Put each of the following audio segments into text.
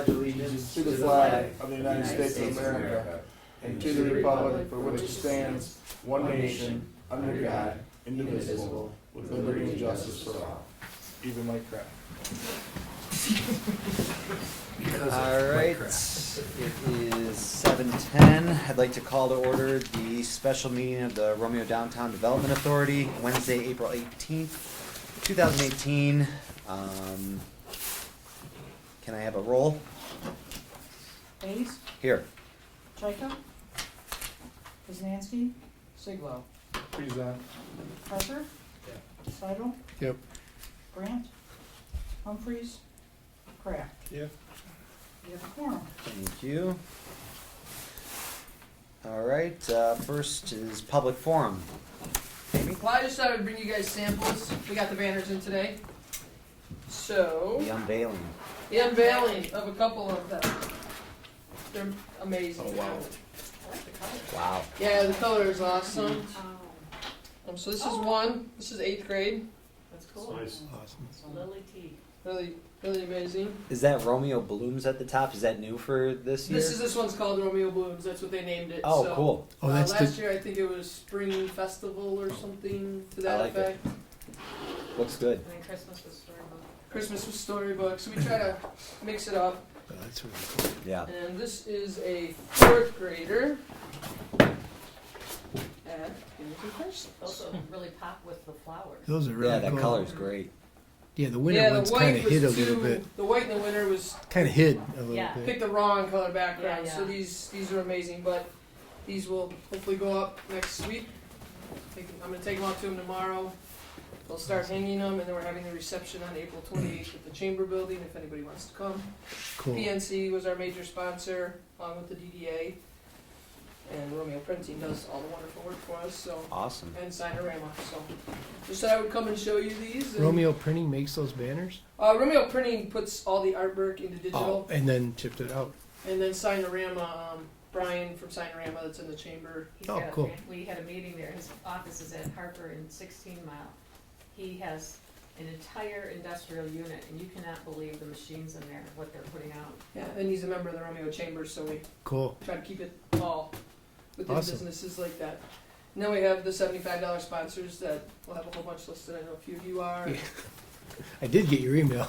pledge allegiance to the flag of the United States of America and to the republic for which it stands, one nation, under God, indivisible, with liberty and justice for all. Even Mike Kraft. All right, it is 7:10. I'd like to call to order the special meeting of the Romeo Downtown Development Authority, Wednesday, April 18th, 2018. Can I have a roll? Hayes, Here. Chaika, Poznanski, Siglo, Present. Parker, Seidel, Yep. Brandt, Humphreys, Kraft. Yep. You have a quorum. Thank you. All right, first is public forum. Amy? Well, I just thought I'd bring you guys samples. We got the banners in today. So, The unveiling. the unveiling of a couple of them. They're amazing. Oh, wow. I like the color. Wow. Yeah, the color is awesome. Oh, So this is one. This is 8th grade. that's cool. Nice. Awesome. Lily T. Really, really amazing. Is that Romeo Blooms at the top? Is that new for this year? This one's called Romeo Blooms. That's what they named it. Oh, so, cool. Oh, that's last year I think it was Spring Festival or something to that I like it. effect. Looks good. And then Christmas was storybook. Christmas with storybooks. So we try to mix it up. Oh, that's really cool. Yeah. And this is a 4th grader. And Also really pop with the flowers. Those are really Yeah, that cool. color's great. Yeah, the winter yeah, ones the kind white of hid a was little too. bit. The white in the winter was Kind of hid a little Yeah. bit. picked the wrong color background. Yeah, So yeah. these are amazing, but these will hopefully go up next week. I'm gonna take them out to them tomorrow. They'll start hanging them, and then we're having the reception on April 28th at the Chamber Building. If anybody wants to come. Cool. PNC was our major sponsor, along with the DDA, and Romeo Printing does all the wonderful work for us. So. Awesome. And Signorama. So just thought I would come and show you these. And, Romeo Printing makes those banners? Romeo Printing puts all the artwork into digital, Oh, and then chipped it out. and then Signorama, Brian from Signorama that's in the chamber. He's Oh, got a cool. We had a meeting there. His office is at Harper in 16 Mile. He has an entire industrial unit, and you cannot believe the machines in there, what they're putting out. Yeah, and he's a member of the Romeo Chamber, so we Cool. try to keep it all within Awesome. businesses like that. And then we have the $75 sponsors that we'll have a whole bunch listed. I know a few of you are. Yeah. I did get your email.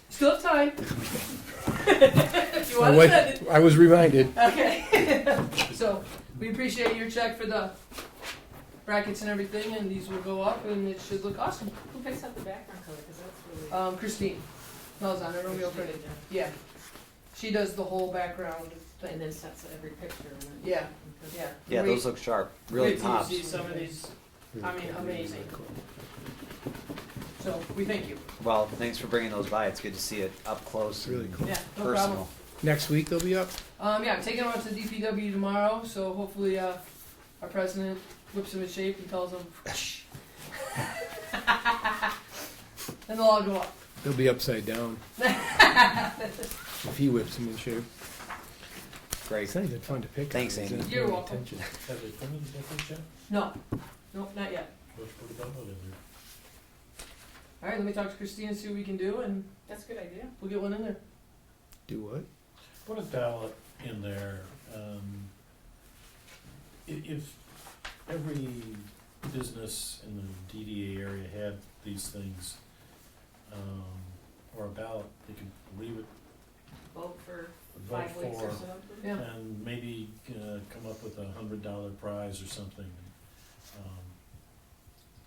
Still have time. If you want to send it. I was reminded. Okay. So we appreciate your check for the brackets and everything, and these will go up, and it should look awesome. Who picks up the background color? Because that's really. Christine Melzon, Romeo Printing. Yeah, she does the whole background And thing. then sets every picture. And then, Yeah, yeah. Yeah, Wait- those look sharp. Really wait till you pops. see some of these. I mean, amazing. Cool. So we thank you. Well, thanks for bringing those by. It's good to see it up close Really and cool. Yeah, no personal. problem. Next week they'll be up? Yeah, I'm taking them out to DPW tomorrow, so hopefully our president whips them in shape and tells them. And they'll all go up. They'll be upside down. If he whips them in shape. Great. It's not even fun to pick. Thanks, on, is Amy. it? You're Pay welcome. attention. Have they printed the difference yet? No, nope, not yet. Let's put a ballot in there. All right, let me talk to Christine and see what we can do, and That's a good idea. we'll get one in there. Do what? Put a ballot in there. If every business in the DDA area had these things, or a ballot, they could leave it, Vote for vote 5 weeks or for, something. Yeah. and maybe come up with $100 prize or something.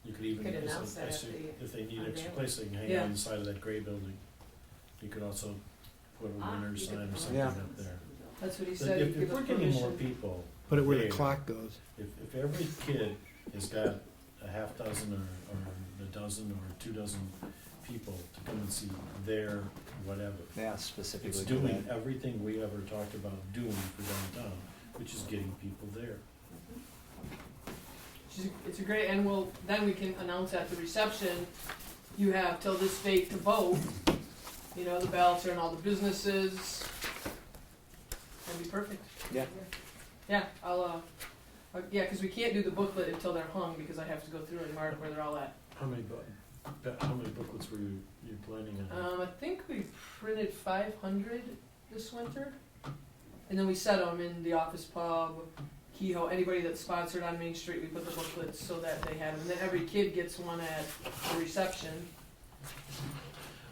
You could even, Could as announce that at if they need extra unveiling. place, they can hang Yeah. on the side of that gray building. You could also put a winner's You sign could or put something Yeah. up there. That's what he But said. if, He'd if give we're us getting more permission. people, Put it where the there, clock goes. if every kid has got a half dozen or a dozen or 2 dozen people to come and see their whatever, Yeah, it's specifically for doing that. everything we ever talked about doing for downtown, which is getting people there. It's a great, and then we can announce at the reception, you have till this date to vote. You know, the ballots are in all the businesses. That'd be perfect. Yeah. Yeah, yeah, because we can't do the booklet until they're hung, because I have to go through and mark where they're all at. How many booklets were you planning on? I think we printed 500 this winter. And then we set them in the office pub, Kehoe, anybody that's sponsored on Main Street, we put the booklets so that they have them. And then every kid gets one at the reception.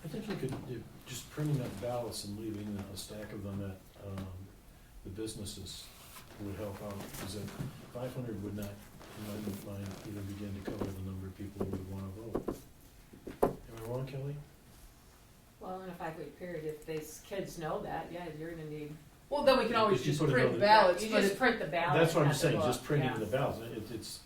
I think you could, just printing up ballots and leaving a stack of them at, the businesses would help out, because that 500 would not, in my mind, even begin to cover the number of people who would wanna vote. Am I wrong, Kelly? Well, in a 5-week period, if these kids know that, yeah, you're gonna need. Well, then we can always If you just put print another- ballots, You but just if, print the ballot. That's what I'm not the saying, book, just printing yeah. the ballots, it's,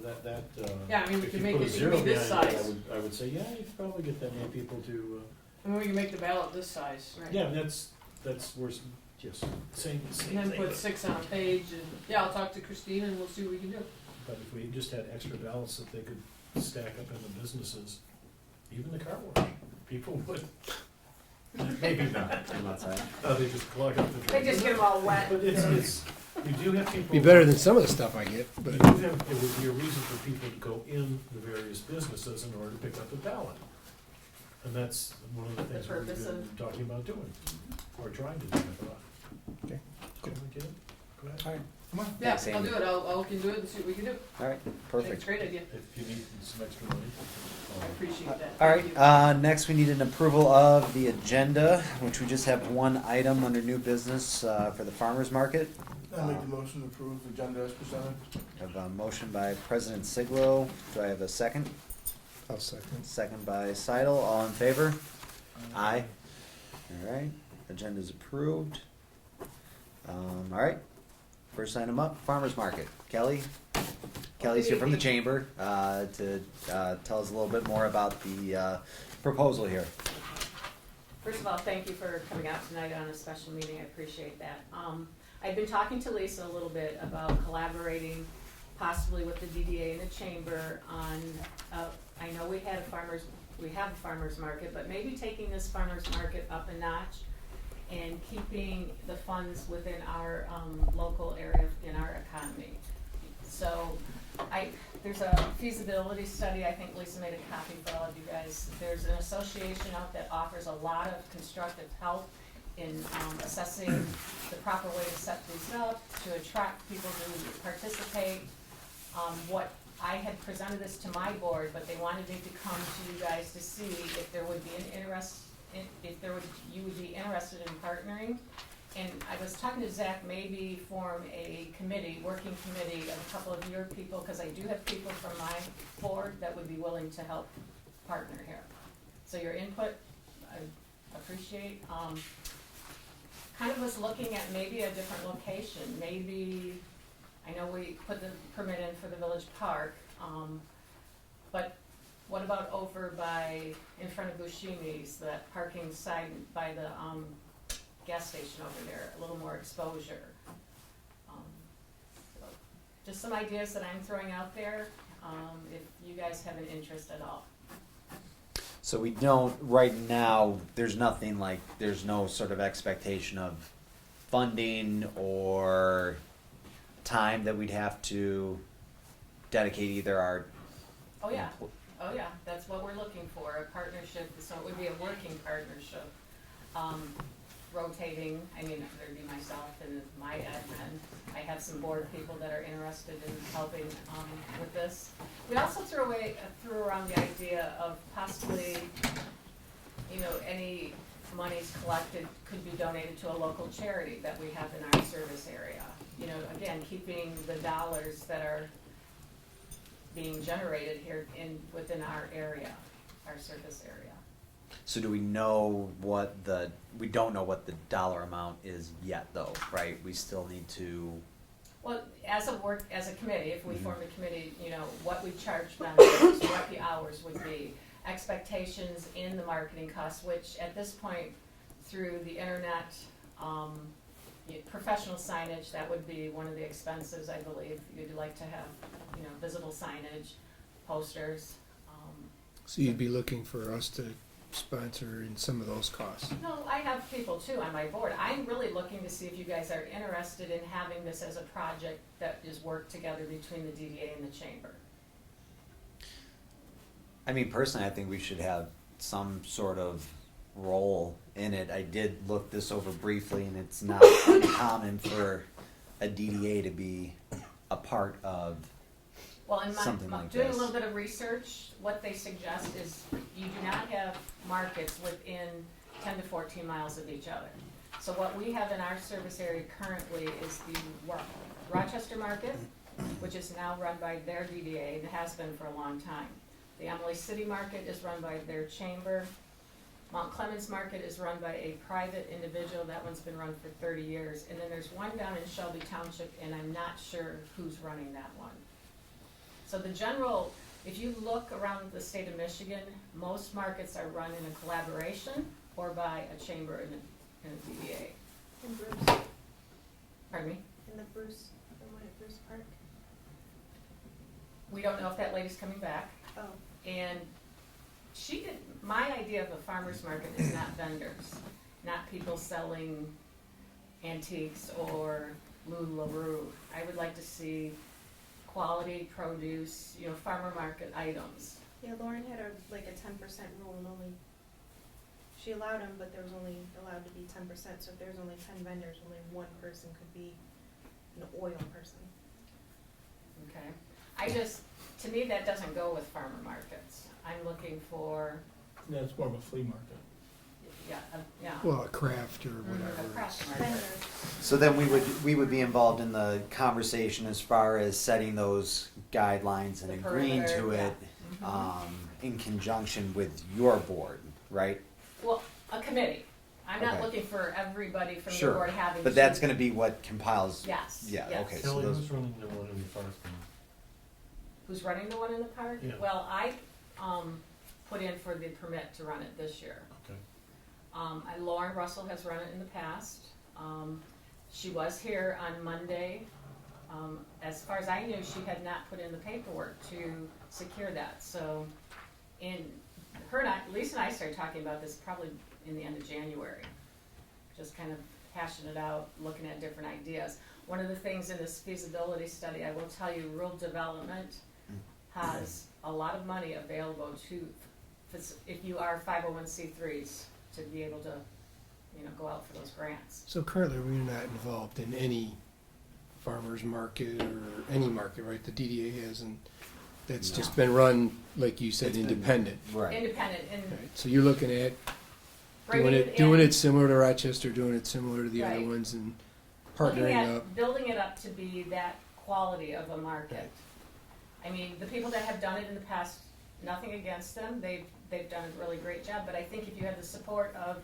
that, yeah, I mean, we if can you make put a it, it zero can be this behind it, size. I would say, yeah, you could probably get that many people to, I mean, we can make the ballot this size, right? yeah, that's worse, yes, same And thing. then put 6 on a page, and, yeah, I'll talk to Christine and we'll see what we can do. But if we just had extra ballots that they could stack up in the businesses, even the car wash, people would. Maybe not. I'm not saying. They just clog up the. They just get them all wet. But it's, you do have people. Be better than some of the stuff I get, You but do have, it would be a reason for people to go in the various businesses in order to pick up a ballot. And that's one of the things we've purpose been of- talking about doing, or trying to do, I thought. Okay, Go ahead. all right. Yeah, Thanks, I'll Amy. do it, I'll look into it and see what we can do. All right, That's a perfect. great idea, If you need some extra money. I appreciate that. All Thank right, you. next we need an approval of the agenda, which we just have one item under new business, for the farmer's market. I make the motion to approve the agenda as presented. I have a motion by President Siglo. Do I have a second? I'll second. Second by Seidel. All in favor? Aye. All right, agenda's approved. All right, first item up, farmer's market. Kelly? Kelly's here from the chamber, to, tell us a little bit more about the, proposal here. First of all, thank you for coming out tonight on a special meeting, I appreciate that. I've been talking to Lisa a little bit about collaborating possibly with the DDA and the chamber on, I know we have a farmer's market, but maybe taking this farmer's market up a notch and keeping the funds within our, local area in our economy. So, there's a feasibility study, I think Lisa made a copy for all of you guys. There's an association out that offers a lot of constructive help in assessing the proper way to set these up, to attract people to participate. What I had presented this to my board, but they wanted me to come to you guys to see if there would be an interest, you would be interested in partnering. And I was talking to Zach, maybe form a committee, working committee of a couple of your people, because I do have people from my board that would be willing to help partner here. So your input, I appreciate. Kind of was looking at maybe a different location, maybe, I know we put the permit in for the village park, but what about over by, in front of Buscemi's, that parking side by the, gas station over there, a little more exposure. So just some ideas that I'm throwing out there, if you guys have an interest at all. So we don't, right now, there's nothing like, there's no sort of expectation of funding or time that we'd have to dedicate either our. Oh, yeah, that's what we're looking for, a partnership, so it would be a working partnership. Rotating, I mean, there'd be myself and my admin. I have some board people that are interested in helping, with this. We also threw around the idea of possibly, any monies collected could be donated to a local charity that we have in our service area. Again, keeping the dollars that are being generated here within our area, our service area. So do we know we don't know what the dollar amount is yet though, right? We still need to. Well, as a committee, if we formed a committee, what we charge vendors, what the hours would be, expectations in the marketing costs, which at this point, through the internet, professional signage, that would be one of the expenses, I believe. You'd like to have, visible signage, posters. So you'd be looking for us to sponsor in some of those costs? No, I have people too on my board. I'm really looking to see if you guys are interested in having this as a project that is worked together between the DDA and the chamber. I mean, personally, I think we should have some sort of role in it. I did look this over briefly, and it's not uncommon for a DDA to be a part of. Well, in Something my, like doing a this. little bit of research, what they suggest is you do not have markets within 10 to 14 miles of each other. So what we have in our service area currently is the Rochester Market, which is now run by their DDA, and has been for a long time. The Emily City Market is run by their chamber. Mount Clemens Market is run by a private individual. That one's been run for 30 years. And then there's one down in Shelby Township, and I'm not sure who's running that one. So the general, if you look around the state of Michigan, most markets are run in a collaboration or by a chamber and a DDA. In Bruce, Pardon me? in the one at Bruce Park. We don't know if that lady's coming back. Oh, And she did, my idea of a farmer's market is not vendors, not people selling antiques or LuLaRoe. I would like to see quality produce, farmer market items. yeah, Lauren had like a 10% rule and only, she allowed them, but there was only allowed to be 10%, so if there was only 10 vendors, only one person could be an oil person. Okay? To me, that doesn't go with farmer markets. I'm looking for, Yeah, it's more of a flea market. yeah. Well, a craft or A whatever. craft market. Vendors. So then we would be involved in the conversation as far as setting those guidelines and The agreeing to perimeter, it, yeah. in conjunction with your board, right? Well, a committee. I'm not Okay. looking for everybody from the Sure, board having. but that's to- gonna be what compiles. Yes. Yeah, yes. okay. So Kelly, those- who's running the one in the park then? Who's running the one in the park? Yeah. Well, I, put in for the permit to run it this year. Okay. Lauren Russell has run it in the past. She was here on Monday. As far as I knew, she had not put in the paperwork to secure that, so Lisa and I started talking about this probably in the end of January. Just kind of hashing it out, looking at different ideas. One of the things in this feasibility study, I will tell you, rural development has a lot of money available if you are 501c3s, to be able to, go out for those grants. So currently, we're not involved in any farmer's market or any market, right? The DDA hasn't, that's just been run, like you said, It's been- independent. Right. Independent and Right, so you're looking at bringing it in. doing it similar to Rochester, doing it similar to the other Right. ones, and Looking partnering at up. building it up to be that quality of a market. I mean, the people that have done it in the past, nothing against them, they've done a really great job, but I think if you have the support of,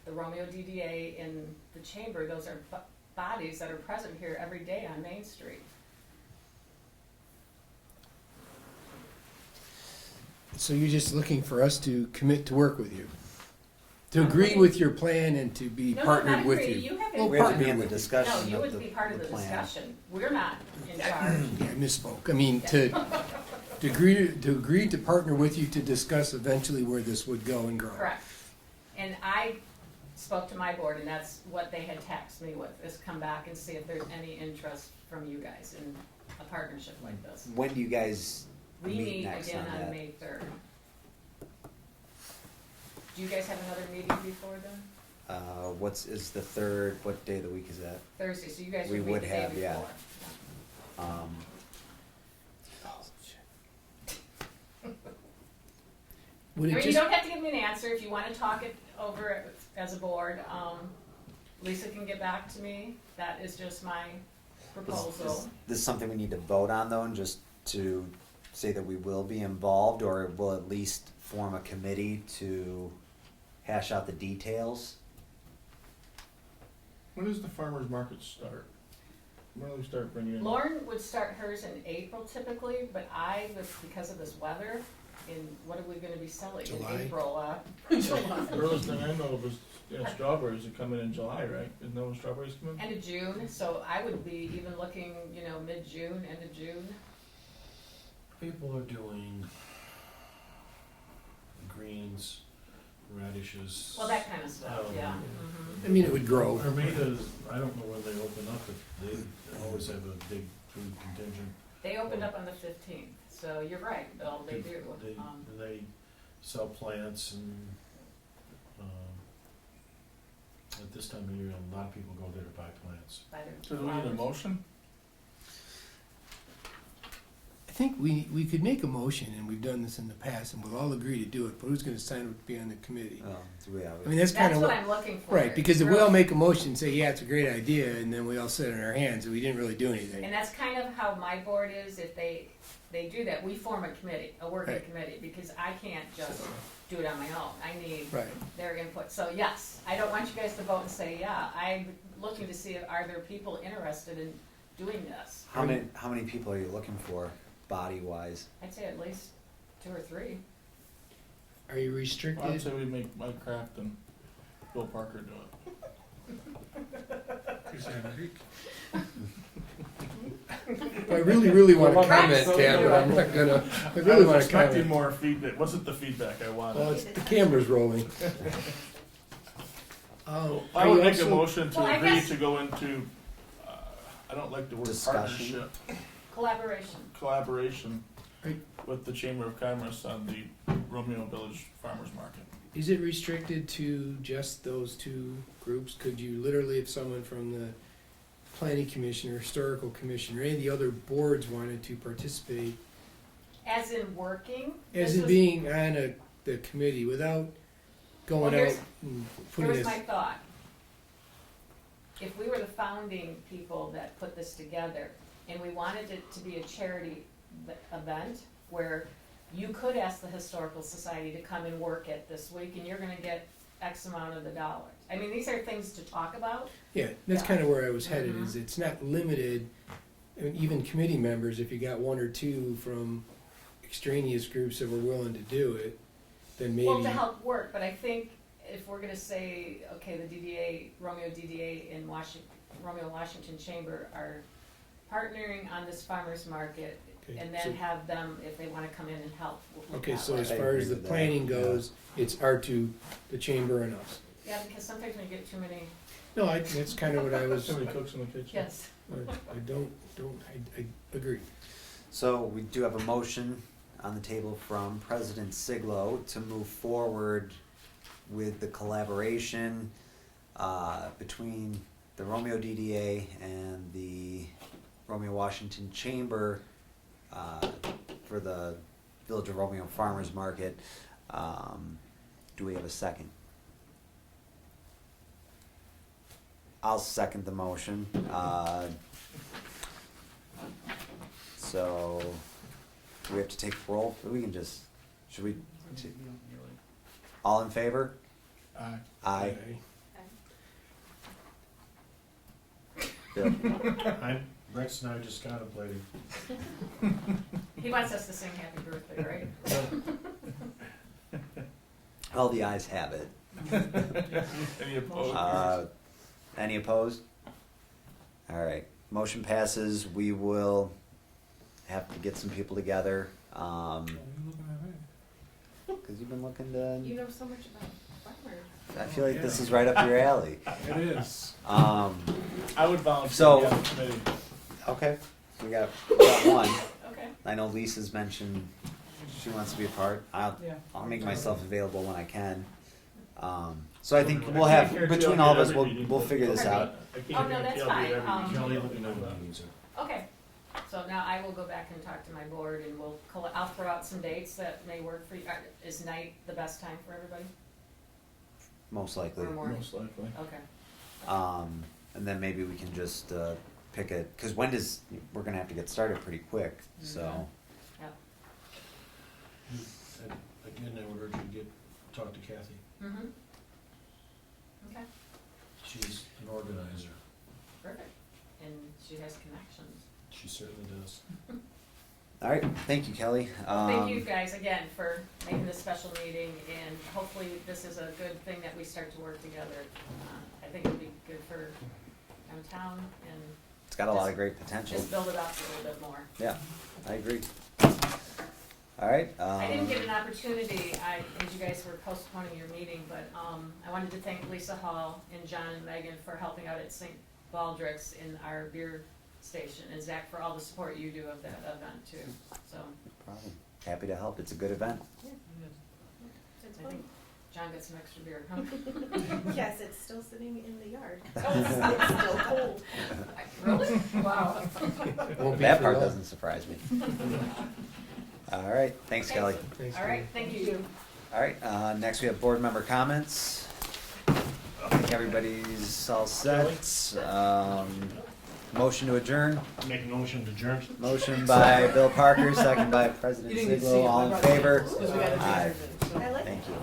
the Romeo DDA and the chamber, those are bodies that are present here every day on Main Street. So you're just looking for us to commit to work with you, to I'm agree looking- with your plan and to be No, partnered not with agree. you. You have Well, We have to be partner in the with you. discussion No, you of would be part of the plan. discussion. We're not in charge. Yeah, I misspoke. I mean, to agree to partner with you to discuss eventually where this would go and grow. Correct. And I spoke to my board, and that's what they had taxed me with, is come back and see if there's any interest from you guys in a partnership like this. When do you guys We meet meet next again on on that? May 3rd. Do you guys have another meeting before then? Is the third, what day of the week is that? Thursday, so you guys We would meet would the day have, yeah. before. Would I it mean, you just, don't have to give me an answer, if you wanna talk it over as a board, Lisa can get back to me, that is just my proposal. Is this something we need to vote on though, and just to say that we will be involved, or we'll at least form a committee to hash out the details? When does the farmer's market start? When do we start bringing in? Lauren would start hers in April typically, but because of this weather, what are we gonna be selling July. in April? The earliest thing I know of is, strawberries are coming in July, right? Isn't that when strawberries come in? End of June, so I would be even looking, mid-June, end of June. People are doing greens, radishes. Well, that kind of stuff, yeah. Um, I mean, it would grow. Armitas, I don't know when they open up, but they always have a big food contingent. They opened up on the 15th, so you're right, Bill, they do. And they sell plants and At this time of year, a lot of people go there to buy plants. by their So do we need a flowers. motion? I think we could make a motion, and we've done this in the past, and we'll all agree to do it, but who's gonna sign up to be on the committee? Do we have I mean, that's kind That's of what I'm looking for. right, because if we Really. all make a motion, and say, yeah, it's a great idea, and then we all sit on our hands, and we didn't really do anything. And that's kind of how my board is, if they do that, we form a committee, a working Right. committee, because I can't just do it on my own, I need Right. their input. So yes, I don't want you guys to vote and say, yeah, I'm looking to see if, are there people interested in doing this? How many people are you looking for, body-wise? I'd say at least 2 or 3. Are you I'd restricted? say we make Mike Kraft and Bill Parker do it. I really want to Well, comment, so- Tab, but I'm not gonna, I I really was want to expecting comment. more feedback. Wasn't the feedback I wanted? Well, it's, the camera's rolling. I would make a motion to Well, I agree guess- to go into, I don't like the word Discussion. partnership, Collaboration. collaboration Right. with the Chamber of Commerce on the Romeo Village Farmers Market. Is it restricted to just those two groups? Could you literally, if someone from the planning commission or historical commission or any of the other boards wanted to participate, As in working? as this in was- being on the committee without going Well, out here's- and Here putting was this? my thought. If we were the founding people that put this together, and we wanted it to be a charity event, where you could ask the Historical Society to come and work it this week, and you're gonna get X amount of the dollars. I mean, these are things to talk about. Yeah, that's Yeah. kind of where I was headed, Mhm. is it's not limited, I mean, even committee members, if you got 1 or 2 from extraneous groups that were willing to do it, then maybe. Well, to help work, but I think if we're gonna say, okay, the DDA, Romeo DDA and Romeo Washington Chamber are partnering on this farmer's market, Okay, and so- then have them, if they wanna come in and help. with Okay, that so way. as I far agree as the with that, planning yeah. goes, it's our two, the chamber and us. Yeah, because sometimes when you get too many, No, that's kind of what I was, Somebody cooks in the kitchen. yes. I agree. So we do have a motion on the table from President Siglo to move forward with the collaboration between the Romeo DDA and the Romeo Washington Chamber for the Village of Romeo Farmers Market. Do we have a second? I'll second the motion. So, do we have to take roll? We can just, should we, all in favor? Aye. Aye. Bill? Rex and I are just contemplating. He wants us to sing happy birthday, right? All the ayes have it. Any opposed? Any opposed? All right, motion passes. We will have to get some people together, cause you've been looking You to, know so much about farmers. I feel like this is right up your alley. It is. Um, I would volunteer So- to be on the committee. okay, we got one. Okay. I know Lisa's mentioned she wants to be a part. I'll make myself available when I can. So I think we'll have, between all of us, we'll figure this out. Oh, no, that's fine. Kelly, let me know when you need to. Okay, so now I will go back and talk to my board, and I'll throw out some dates that may work for you. Is night the best time for everybody? Most likely. Or morning? Most likely. Okay. And then maybe we can just pick a, because we're gonna have to get started pretty quick, so. Yep. Again, I would urge you to talk to Kathy. Mm-hmm. Okay, She's an organizer. perfect. And she has connections. She certainly does. All right, thank you, Kelly. Thank you guys again for making this special meeting, and hopefully this is a good thing that we start to work together. I think it'll be good for downtown and It's got a lot of great potential. just build it up a little bit more. Yeah, I agree. All right. I didn't get an opportunity, as you guys were postponing your meeting, but I wanted to thank Lisa Hall and John and Megan for helping out at St. Baldrick's in our beer station, and Zach for all the support you do of that event too, so. No problem. Happy to help. It's a good event. I think John got some extra beer, huh? Yes, it's still sitting in the yard. Oh, It's still cold. Really? Wow. Won't be That for part long. doesn't surprise me. All right, thanks, Okay. Kelly. Thanks, All right, thank you. All right, next we have board member comments. I think everybody's all set. Motion to adjourn. Make a motion to adjourn. Motion by Bill Parker, second by President You didn't get to see Ziegler. it, All my in brother. favor? Because we got to do Aye. everything, so. I like Thank you.